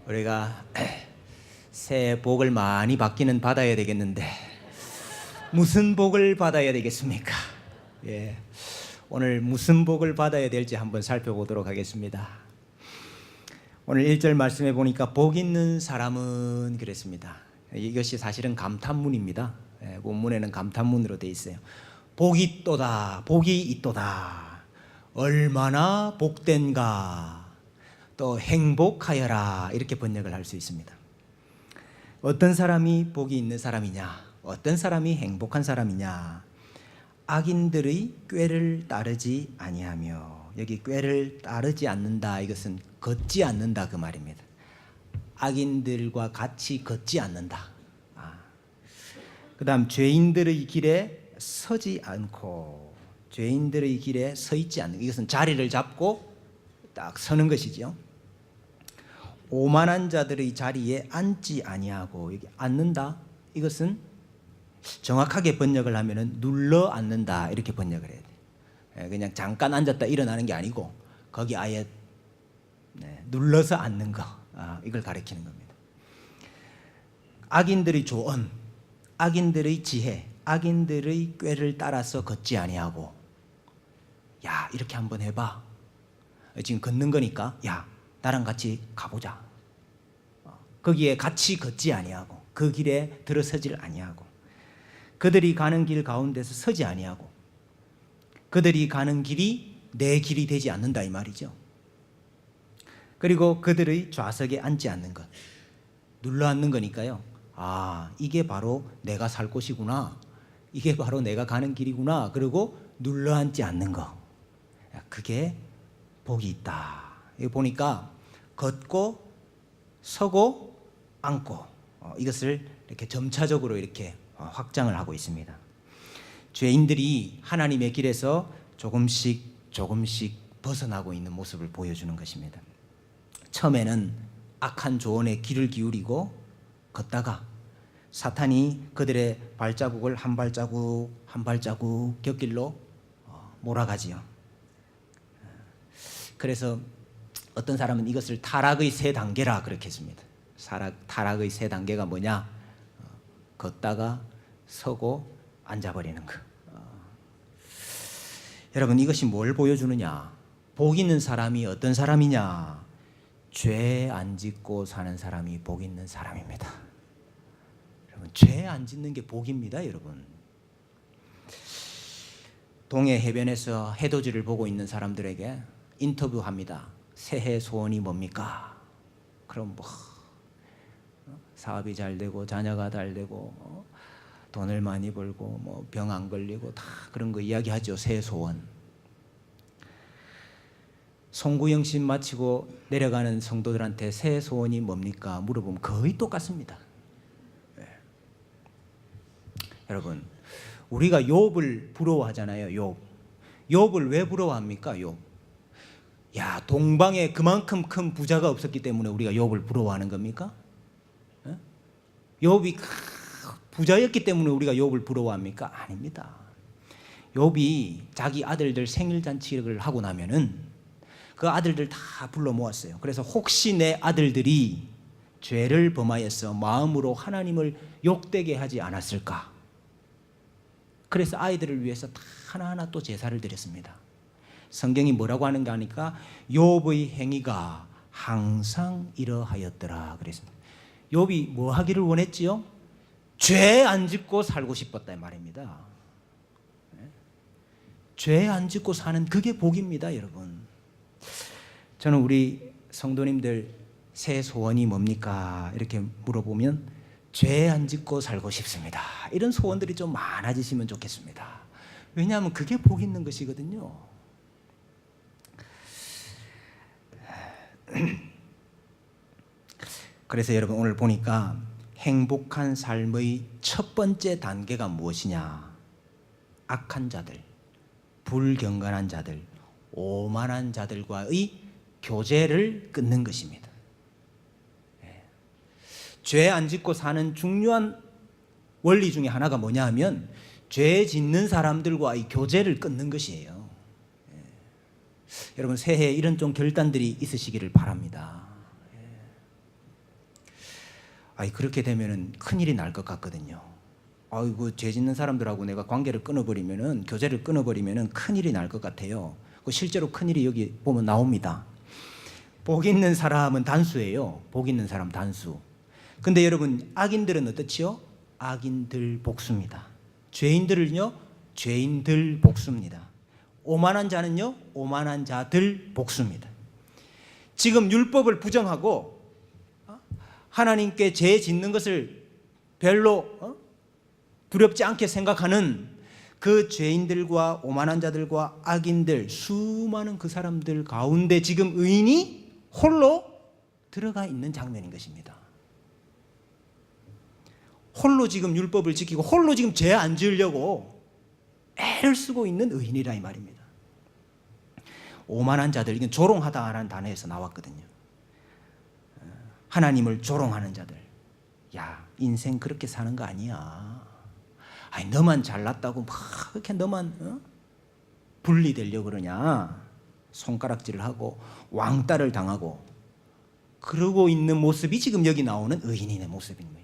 우리가 새해 복을 많이 받기는 받아야 되겠는데 무슨 복을 받아야 되겠습니까? 예, 오늘 무슨 복을 받아야 될지 한번 살펴보도록 하겠습니다. 오늘 1절 말씀해 보니까 복 있는 사람은 그랬습니다. 이것이 사실은 감탄문입니다. 예, 본문에는 감탄문으로 되어 있어요. 복이 있도다, 복이 있도다. 얼마나 복된가. 또 행복하여라, 이렇게 번역을 할 수 있습니다. 어떤 사람이 복이 있는 사람이냐, 어떤 사람이 행복한 사람이냐. 악인들의 꾀를 따르지 아니하며, 여기 꾀를 따르지 않는다, 이것은 걷지 않는다 그 말입니다. 악인들과 같이 걷지 않는다. 그 다음 죄인들의 길에 서지 않고, 죄인들의 길에 서 있지 않는, 이것은 자리를 잡고 딱 서는 것이죠. 오만한 자들의 자리에 앉지 아니하고, 여기 앉는다, 이것은 정확하게 번역을 하면은 눌러 앉는다, 이렇게 번역을 해야 돼요. 그냥 잠깐 앉았다 일어나는 게 아니고 거기 아예 눌러서 앉는 거, 이걸 가리키는 겁니다. 악인들의 조언, 악인들의 지혜, 악인들의 꾀를 따라서 걷지 아니하고, 야, 이렇게 한번 해봐, 지금 걷는 거니까 야, 나랑 같이 가보자. 거기에 같이 걷지 아니하고, 그 길에 들어서질 아니하고, 그들이 가는 길 가운데서 서지 아니하고, 그들이 가는 길이 내 길이 되지 않는다, 이 말이죠. 그리고 그들의 좌석에 앉지 않는 것, 눌러 앉는 거니까요. 이게 바로 내가 살 곳이구나, 이게 바로 내가 가는 길이구나, 그리고 눌러 앉지 않는 거, 그게 복이 있다. 이거 보니까 걷고 서고 앉고, 이것을 이렇게 점차적으로 이렇게 확장을 하고 있습니다. 죄인들이 하나님의 길에서 조금씩 벗어나고 있는 모습을 보여주는 것입니다. 처음에는 악한 조언에 귀를 기울이고 걷다가 사탄이 그들의 발자국을 한 발자국 한 발자국 곁길로 몰아가지요. 그래서 어떤 사람은 이것을 타락의 세 단계라 그렇게 했습니다. 타락의 세 단계가 뭐냐? 걷다가 서고 앉아버리는 것. 여러분, 이것이 뭘 보여주느냐? 복 있는 사람이 어떤 사람이냐? 죄 안 짓고 사는 사람이 복 있는 사람입니다. 여러분, 죄 안 짓는 게 복입니다, 여러분. 동해 해변에서 해돋이를 보고 있는 사람들에게 인터뷰합니다. 새해 소원이 뭡니까? 그럼 사업이 잘 되고 자녀가 잘 되고 돈을 많이 벌고 병 안 걸리고 다 그런 거 이야기하죠. 새해 소원. 송구영신 마치고 내려가는 성도들한테 새해 소원이 뭡니까? 물어보면 거의 똑같습니다. 네. 여러분, 우리가 욥을 부러워하잖아요. 욥을 왜 부러워합니까? 욥. 야, 동방에 그만큼 큰 부자가 없었기 때문에 우리가 욥을 부러워하는 겁니까? 욥이 부자였기 때문에 우리가 욥을 부러워합니까? 아닙니다. 욥이 자기 아들들 생일잔치를 하고 나면은 그 아들들 다 불러 모았어요. 그래서 혹시 내 아들들이 죄를 범하여서 마음으로 하나님을 욕되게 하지 않았을까? 그래서 아이들을 위해서 다 하나하나 또 제사를 드렸습니다. 성경이 뭐라고 하는가 하니까 욥의 행위가 항상 이러하였더라 그랬습니다. 욥이 뭐 하기를 원했지요? 죄 안 짓고 살고 싶었다, 이 말입니다. 죄 안 짓고 사는 그게 복입니다, 여러분. 저는 우리 성도님들 새 소원이 뭡니까? 이렇게 물어보면 죄 안 짓고 살고 싶습니다, 이런 소원들이 좀 많아지시면 좋겠습니다. 왜냐하면 그게 복 있는 것이거든요. 그래서 여러분, 오늘 보니까 행복한 삶의 첫 번째 단계가 무엇이냐? 악한 자들, 불경건한 자들, 오만한 자들과의 교제를 끊는 것입니다. 죄 안 짓고 사는 중요한 원리 중에 하나가 뭐냐 하면 죄 짓는 사람들과의 교제를 끊는 것이에요. 여러분, 새해에 이런 좀 결단들이 있으시기를 바랍니다. 아이 그렇게 되면은 큰일이 날 것 같거든요. 아이고 죄 짓는 사람들하고 내가 관계를 끊어버리면은, 교제를 끊어버리면은 큰일이 날 것 같아요. 실제로 큰일이 여기 보면 나옵니다. 복 있는 사람은 단수예요. 복 있는 사람 단수. 근데 여러분, 악인들은 어떻지요? 악인들 복수입니다. 죄인들은요, 죄인들 복수입니다. 오만한 자는요, 오만한 자들 복수입니다. 지금 율법을 부정하고 하나님께 죄 짓는 것을 별로 두렵지 않게 생각하는 그 죄인들과 오만한 자들과 악인들, 수많은 그 사람들 가운데 지금 의인이 홀로 들어가 있는 장면인 것입니다. 홀로 지금 율법을 지키고 홀로 지금 죄 안 지으려고 애를 쓰고 있는 의인이라 이 말입니다. 오만한 자들, 이건 조롱하다라는 단어에서 나왔거든요. 하나님을 조롱하는 자들. 야, 인생 그렇게 사는 거 아니야. 아니, 너만 잘났다고 막 그렇게 너만 분리되려고 그러냐. 손가락질을 하고 왕따를 당하고 그러고 있는 모습이 지금 여기 나오는 의인의 모습입니다.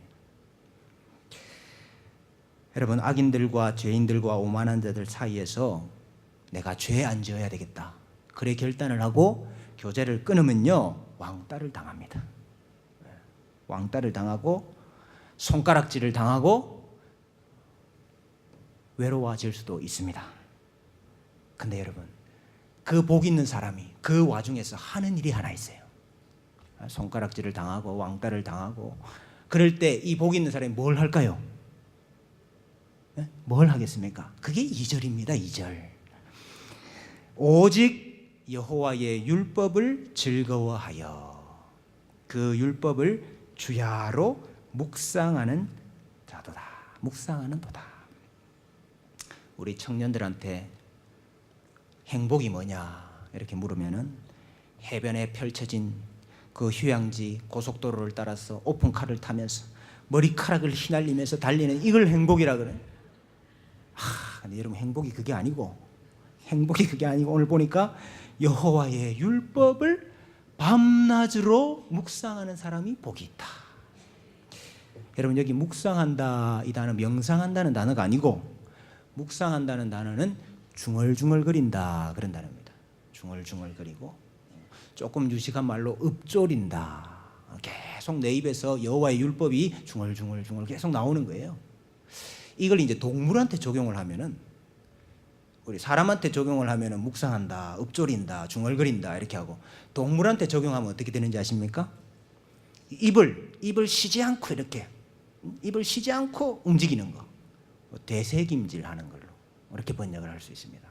여러분, 악인들과 죄인들과 오만한 자들 사이에서 내가 죄 안 지어야 되겠다, 그래 결단을 하고 교제를 끊으면요, 왕따를 당합니다. 왕따를 당하고 손가락질을 당하고 외로워질 수도 있습니다. 근데 여러분, 그 복 있는 사람이 그 와중에서 하는 일이 하나 있어요. 손가락질을 당하고 왕따를 당하고 그럴 때 이 복 있는 사람이 뭘 할까요? 뭘 하겠습니까? 그게 2절입니다. 2절. 오직 여호와의 율법을 즐거워하여 그 율법을 주야로 묵상하는 자도다. 묵상하는 도다. 우리 청년들한테 행복이 뭐냐 이렇게 물으면은 해변에 펼쳐진 그 휴양지 고속도로를 따라서 오픈카를 타면서 머리카락을 휘날리면서 달리는 이걸 행복이라 그래. 근데 여러분, 행복이 그게 아니고 오늘 보니까 여호와의 율법을 밤낮으로 묵상하는 사람이 복이 있다. 여러분, 여기 묵상한다 이 단어 명상한다는 단어가 아니고, 묵상한다는 단어는 중얼중얼거린다 그런 단어입니다. 중얼중얼거리고 조금 유식한 말로 읊조린다. 계속 내 입에서 여호와의 율법이 중얼중얼 계속 나오는 거예요. 이걸 이제 동물한테 적용을 하면은, 우리 사람한테 적용을 하면은 묵상한다, 읊조린다, 중얼거린다 이렇게 하고, 동물한테 적용하면 어떻게 되는지 아십니까? 입을 쉬지 않고 이렇게 입을 쉬지 않고 움직이는 거, 되새김질하는 걸로 이렇게 번역을 할 수 있습니다.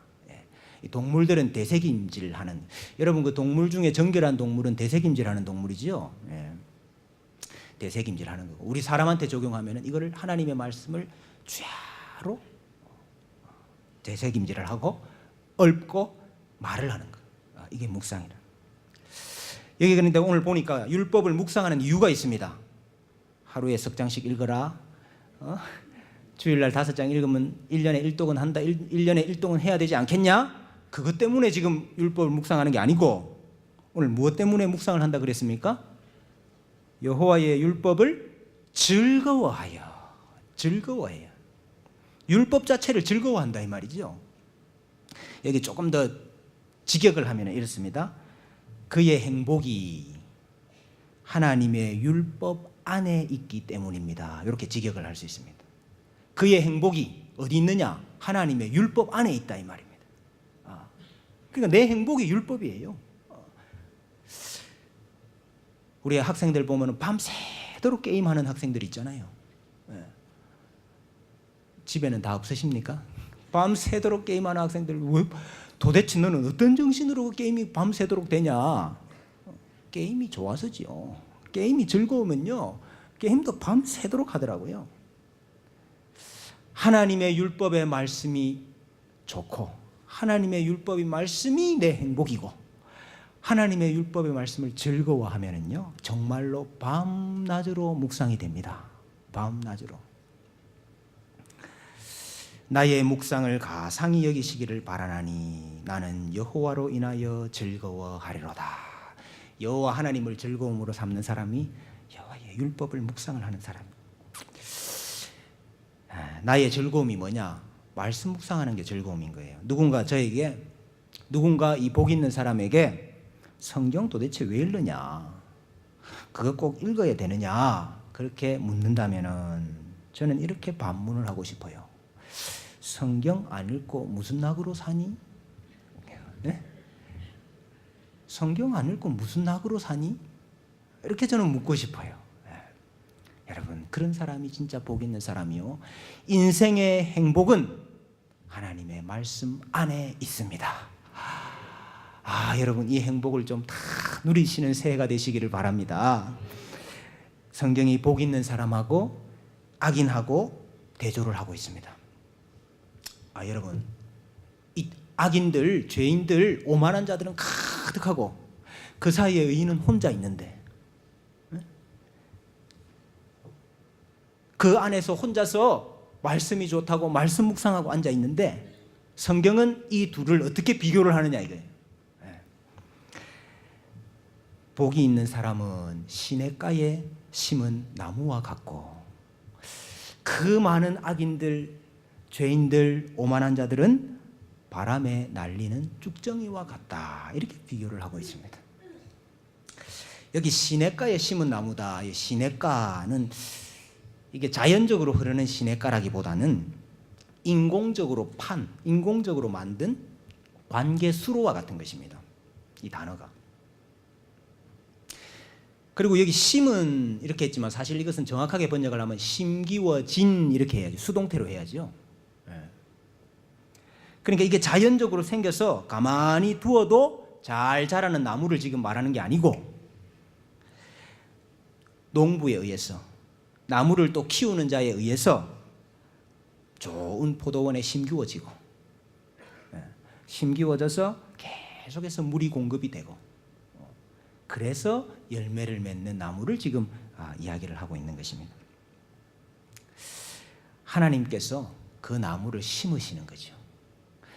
이 동물들은 되새김질하는, 여러분 그 동물 중에 정결한 동물은 되새김질하는 동물이지요. 되새김질하는 거고, 우리 사람한테 적용하면은 이거를 하나님의 말씀을 쥐야로 되새김질을 하고 읊고 말을 하는 거. 이게 묵상이라. 여기 그런데 오늘 보니까 율법을 묵상하는 이유가 있습니다. 하루에 석 장씩 읽어라. 주일날 5장 읽으면 1년에 1독은 한다. 1년에 1독은 해야 되지 않겠냐? 그것 때문에 지금 율법을 묵상하는 게 아니고, 오늘 무엇 때문에 묵상을 한다 그랬습니까? 여호와의 율법을 즐거워하여. 율법 자체를 즐거워한다 이 말이죠. 여기 조금 더 직역을 하면 이렇습니다. 그의 행복이 하나님의 율법 안에 있기 때문입니다. 이렇게 직역을 할 수 있습니다. 그의 행복이 어디 있느냐? 하나님의 율법 안에 있다 이 말입니다. 그러니까 내 행복이 율법이에요. 우리 학생들 보면 밤새도록 게임하는 학생들 있잖아요. 집에는 다 없으십니까? 밤새도록 게임하는 학생들, 왜, 도대체 너는 어떤 정신으로 게임이 밤새도록 되냐? 게임이 좋아서지요. 게임이 즐거우면요, 게임도 밤새도록 하더라고요. 하나님의 율법의 말씀이 좋고, 하나님의 율법의 말씀이 내 행복이고, 하나님의 율법의 말씀을 즐거워하면은요, 정말로 밤낮으로 묵상이 됩니다. 밤낮으로. 나의 묵상을 가상히 여기시기를 바라나니 나는 여호와로 인하여 즐거워하리로다. 여호와 하나님을 즐거움으로 삼는 사람이 여호와의 율법을 묵상을 하는 사람. 나의 즐거움이 뭐냐? 말씀 묵상하는 게 즐거움인 거예요. 누군가 이 복 있는 사람에게 성경 도대체 왜 읽느냐? 그거 꼭 읽어야 되느냐? 그렇게 묻는다면은 저는 이렇게 반문을 하고 싶어요. 성경 안 읽고 무슨 낙으로 사니? 네? 성경 안 읽고 무슨 낙으로 사니? 이렇게 저는 묻고 싶어요. 여러분, 그런 사람이 진짜 복 있는 사람이요. 인생의 행복은 하나님의 말씀 안에 있습니다. 여러분, 이 행복을 좀 다 누리시는 새해가 되시기를 바랍니다. 성경이 복 있는 사람하고 악인하고 대조를 하고 있습니다. 여러분, 이 악인들, 죄인들, 오만한 자들은 가득하고 그 사이에 의인은 혼자 있는데, 그 안에서 혼자서 말씀이 좋다고 말씀 묵상하고 앉아 있는데, 성경은 이 둘을 어떻게 비교를 하느냐 이거예요. 복이 있는 사람은 시냇가에 심은 나무와 같고, 그 많은 악인들, 죄인들, 오만한 자들은 바람에 날리는 쭉정이와 같다. 이렇게 비교를 하고 있습니다. 여기 시냇가에 심은 나무다. 이 시냇가는 이게 자연적으로 흐르는 시냇가라기보다는 인공적으로 만든 관계 수로와 같은 것입니다. 이 단어가. 그리고 여기 심은 이렇게 했지만 사실 이것은 정확하게 번역을 하면 심기워진 이렇게 해야죠. 수동태로 해야죠. 그러니까 이게 자연적으로 생겨서 가만히 두어도 잘 자라는 나무를 지금 말하는 게 아니고, 농부에 의해서, 나무를 또 키우는 자에 의해서 좋은 포도원에 심기워지고, 심기워져서 계속해서 물이 공급이 되고, 그래서 열매를 맺는 나무를 지금 이야기를 하고 있는 것입니다. 하나님께서 그 나무를 심으시는 거죠.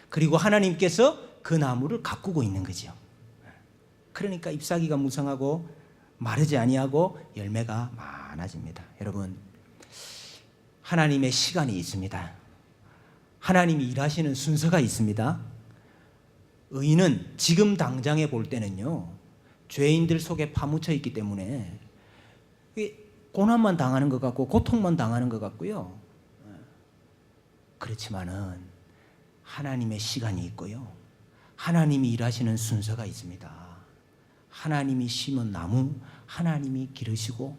그리고 하나님께서 그 나무를 가꾸고 있는 거죠. 그러니까 잎사귀가 무성하고 마르지 아니하고 열매가 많아집니다. 여러분, 하나님의 시간이 있습니다. 하나님이 일하시는 순서가 있습니다. 의인은 지금 당장에 볼 때는요, 죄인들 속에 파묻혀 있기 때문에 고난만 당하는 것 같고 고통만 당하는 것 같고요. 그렇지만은 하나님의 시간이 있고요, 하나님이 일하시는 순서가 있습니다. 하나님이 심은 나무, 하나님이 기르시고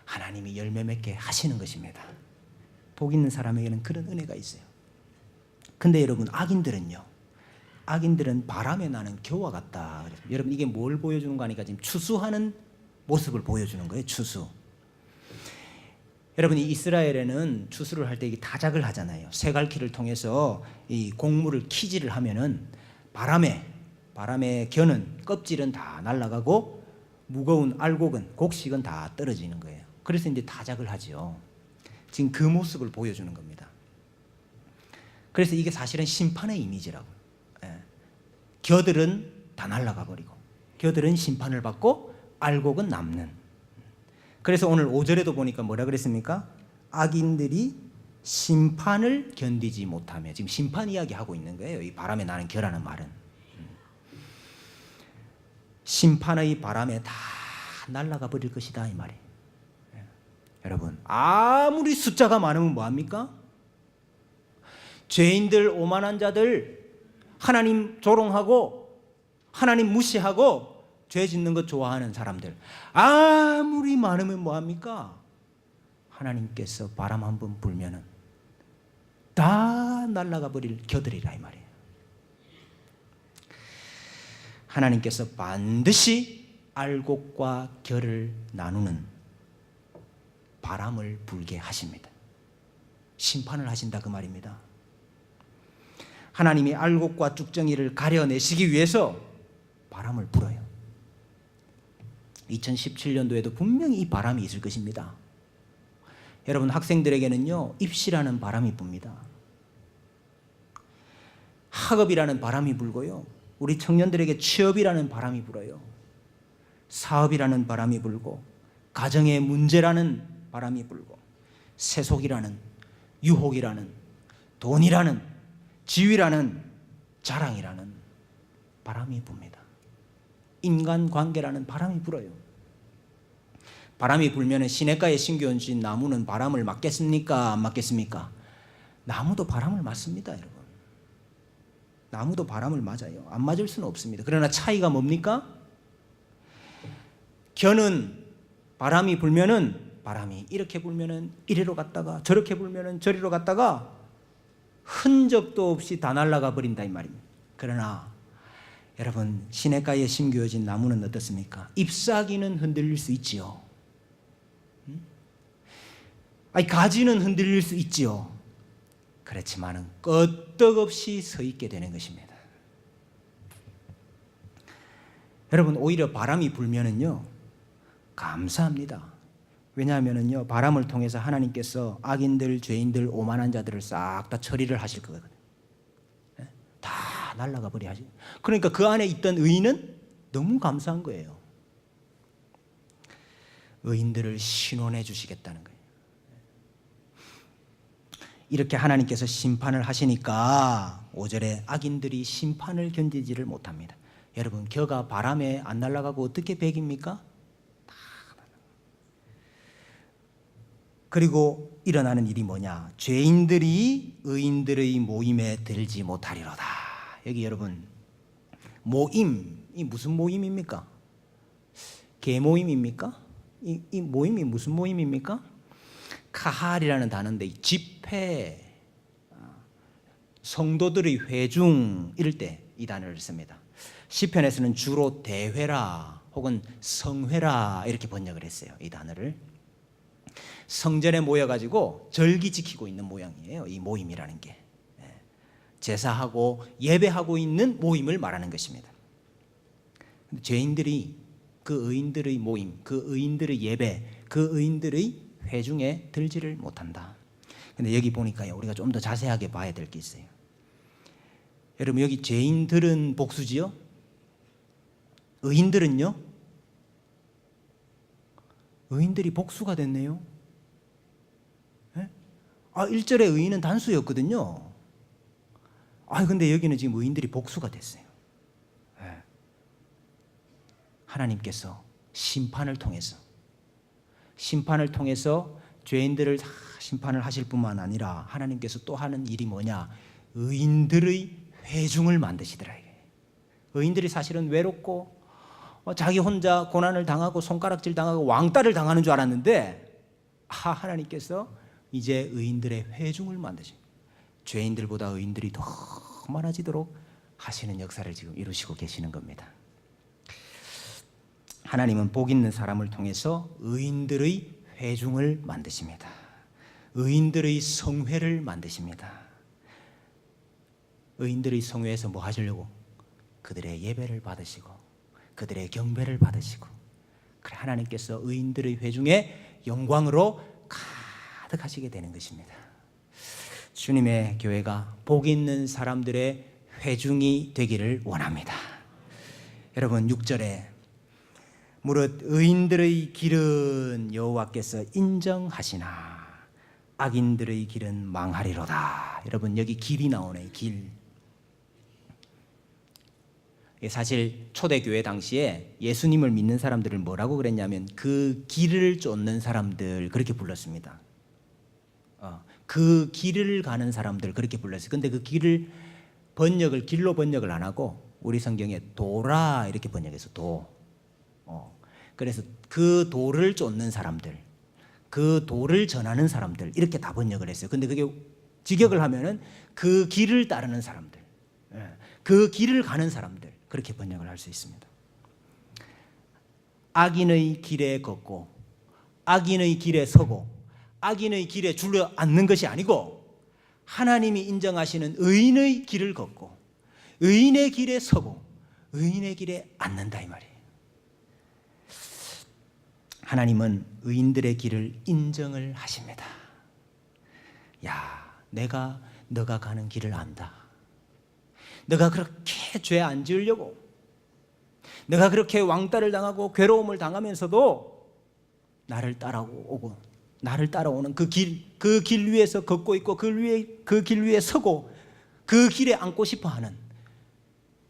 하나님이 열매 맺게 하시는 것입니다. 복 있는 사람에게는 그런 은혜가 있어요. 근데 여러분, 악인들은 바람에 나는 겨와 같다. 여러분, 이게 뭘 보여주는 거 아니까 지금 추수하는 모습을 보여주는 거예요. 추수. 여러분, 이 이스라엘에는 추수를 할 때 이게 다작을 하잖아요. 세갈키를 통해서 이 곡물을 키질을 하면은 바람에 겨는 껍질은 다 날아가고 무거운 알곡은, 곡식은 다 떨어지는 거예요. 그래서 이제 다작을 하죠. 지금 그 모습을 보여주는 겁니다. 그래서 이게 사실은 심판의 이미지라고. 겨들은 다 날아가 버리고, 겨들은 심판을 받고 알곡은 남는. 그래서 오늘 5절에도 보니까 뭐라 그랬습니까? 악인들이 심판을 견디지 못하며, 지금 심판 이야기 하고 있는 거예요. 이 바람에 나는 겨라는 말은. 심판의 바람에 다 날아가 버릴 것이다, 이 말이에요. 여러분, 아무리 숫자가 많으면 뭐합니까? 죄인들, 오만한 자들, 하나님 조롱하고 하나님 무시하고 죄 짓는 것 좋아하는 사람들, 아무리 많으면 뭐합니까? 하나님께서 바람 한 번 불면은 다 날아가 버릴 겨들이라 이 말이에요. 하나님께서 반드시 알곡과 겨를 나누는 바람을 불게 하십니다. 심판을 하신다 그 말입니다. 하나님이 알곡과 쭉정이를 가려내시기 위해서 바람을 불어요. 2017년도에도 분명히 이 바람이 있을 것입니다. 여러분, 학생들에게는요, 입시라는 바람이 붑니다. 학업이라는 바람이 불고요, 우리 청년들에게 취업이라는 바람이 불어요. 사업이라는 바람이 불고, 가정의 문제라는 바람이 불고, 세속이라는, 유혹이라는, 돈이라는, 지위라는, 자랑이라는 바람이 붑니다. 인간관계라는 바람이 불어요. 바람이 불면 시냇가에 심겨진 나무는 바람을 맞겠습니까? 안 맞겠습니까? 나무도 바람을 맞습니다, 여러분. 나무도 바람을 맞아요. 안 맞을 수는 없습니다. 그러나 차이가 뭡니까? 겨는 바람이 불면은, 바람이 이렇게 불면은 이리로 갔다가 저렇게 불면은 저리로 갔다가 흔적도 없이 다 날아가 버린다 이 말입니다. 그러나 여러분, 시냇가에 심겨진 나무는 어떻습니까? 잎사귀는 흔들릴 수 있지요. 아니, 가지는 흔들릴 수 있지요. 그렇지만은 끄떡없이 서 있게 되는 것입니다. 여러분, 오히려 바람이 불면은요, 감사합니다. 왜냐하면은요, 바람을 통해서 하나님께서 악인들, 죄인들, 오만한 자들을 싹 다 처리를 하실 거거든요. 다 날아가 버려 하시. 그러니까 그 안에 있던 의인은 너무 감사한 거예요. 의인들을 신원해 주시겠다는 거예요. 이렇게 하나님께서 심판을 하시니까 5절에 악인들이 심판을 견디지를 못합니다. 여러분, 겨가 바람에 안 날아가고 어떻게 백입니까? 그리고 일어나는 일이 뭐냐? 죄인들이 의인들의 모임에 들지 못하리로다. 여기 여러분, 모임이 무슨 모임입니까? 계모임입니까? 이 모임이 무슨 모임입니까? 카할이라는 단어인데, 집회, 성도들의 회중, 이럴 때 이 단어를 씁니다. 시편에서는 주로 대회라 혹은 성회라 이렇게 번역을 했어요. 이 단어를. 성전에 모여가지고 절기 지키고 있는 모양이에요. 이 모임이라는 게. 제사하고 예배하고 있는 모임을 말하는 것입니다. 죄인들이 그 의인들의 모임, 그 의인들의 예배, 그 의인들의 회중에 들지를 못한다. 근데 여기 보니까요, 우리가 좀 더 자세하게 봐야 될 게 있어요. 여러분, 여기 죄인들은 복수지요? 의인들은요? 의인들이 복수가 됐네요. 1절에 의인은 단수였거든요. 근데 여기는 지금 의인들이 복수가 됐어요. 하나님께서 심판을 통해서 죄인들을 다 심판을 하실 뿐만 아니라 하나님께서 또 하는 일이 뭐냐? 의인들의 회중을 만드시더라. 의인들이 사실은 외롭고 자기 혼자 고난을 당하고 손가락질 당하고 왕따를 당하는 줄 알았는데, 하나님께서 이제 의인들의 회중을 만드십니다. 죄인들보다 의인들이 더 많아지도록 하시는 역사를 지금 이루시고 계시는 겁니다. 하나님은 복 있는 사람을 통해서 의인들의 회중을 만드십니다. 의인들의 성회를 만드십니다. 의인들의 성회에서 뭐 하시려고? 그들의 예배를 받으시고 그들의 경배를 받으시고, 그래 하나님께서 의인들의 회중에 영광으로 가득하시게 되는 것입니다. 주님의 교회가 복 있는 사람들의 회중이 되기를 원합니다. 여러분, 6절에 무릇 의인들의 길은 여호와께서 인정하시나 악인들의 길은 망하리로다. 여러분, 여기 길이 나오네. 길. 사실 초대교회 당시에 예수님을 믿는 사람들을 뭐라고 그랬냐면 그 길을 쫓는 사람들, 그렇게 불렀습니다. 그 길을 가는 사람들, 그렇게 불렀어요. 근데 그 길을 길로 번역을 안 하고 우리 성경에 도라 이렇게 번역해서 도. 그래서 그 도를 쫓는 사람들, 그 도를 전하는 사람들, 이렇게 다 번역을 했어요. 근데 그게 직역을 하면은 그 길을 따르는 사람들, 그 길을 가는 사람들, 그렇게 번역을 할 수 있습니다. 악인의 길에 걷고 악인의 길에 서고 악인의 길에 줄려 앉는 것이 아니고 하나님이 인정하시는 의인의 길을 걷고 의인의 길에 서고 의인의 길에 앉는다 이 말이에요. 하나님은 의인들의 길을 인정을 하십니다. 야, 너가 가는 길을 안다. 너가 그렇게 죄 안 지으려고, 너가 그렇게 왕따를 당하고 괴로움을 당하면서도 나를 따라오고 나를 따라오는 그 길 위에서 걷고 있고 그 길 위에 서고 그 길에 앉고 싶어 하는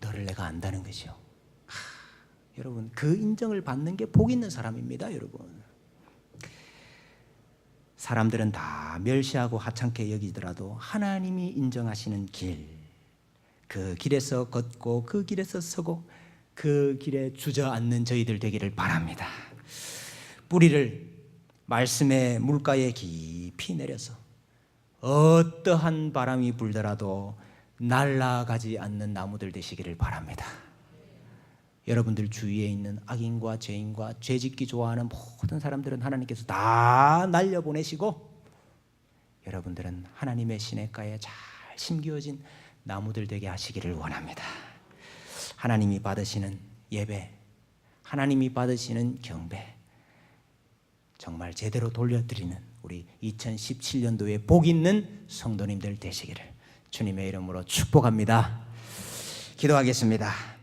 너를 내가 안다는 것이요. 여러분, 그 인정을 받는 게 복 있는 사람입니다, 여러분. 사람들은 다 멸시하고 하찮게 여기더라도 하나님이 인정하시는 길, 그 길에서 걷고 그 길에서 서고 그 길에 주저앉는 저희들 되기를 바랍니다. 뿌리를 말씀의 물가에 깊이 내려서 어떠한 바람이 불더라도 날아가지 않는 나무들 되시기를 바랍니다. 여러분들 주위에 있는 악인과 죄인과 죄짓기 좋아하는 모든 사람들은 하나님께서 다 날려보내시고 여러분들은 하나님의 시냇가에 잘 심기어진 나무들 되게 하시기를 원합니다. 하나님이 받으시는 예배, 하나님이 받으시는 경배 정말 제대로 돌려드리는 우리 2017년도에 복 있는 성도님들 되시기를 주님의 이름으로 축복합니다. 기도하겠습니다.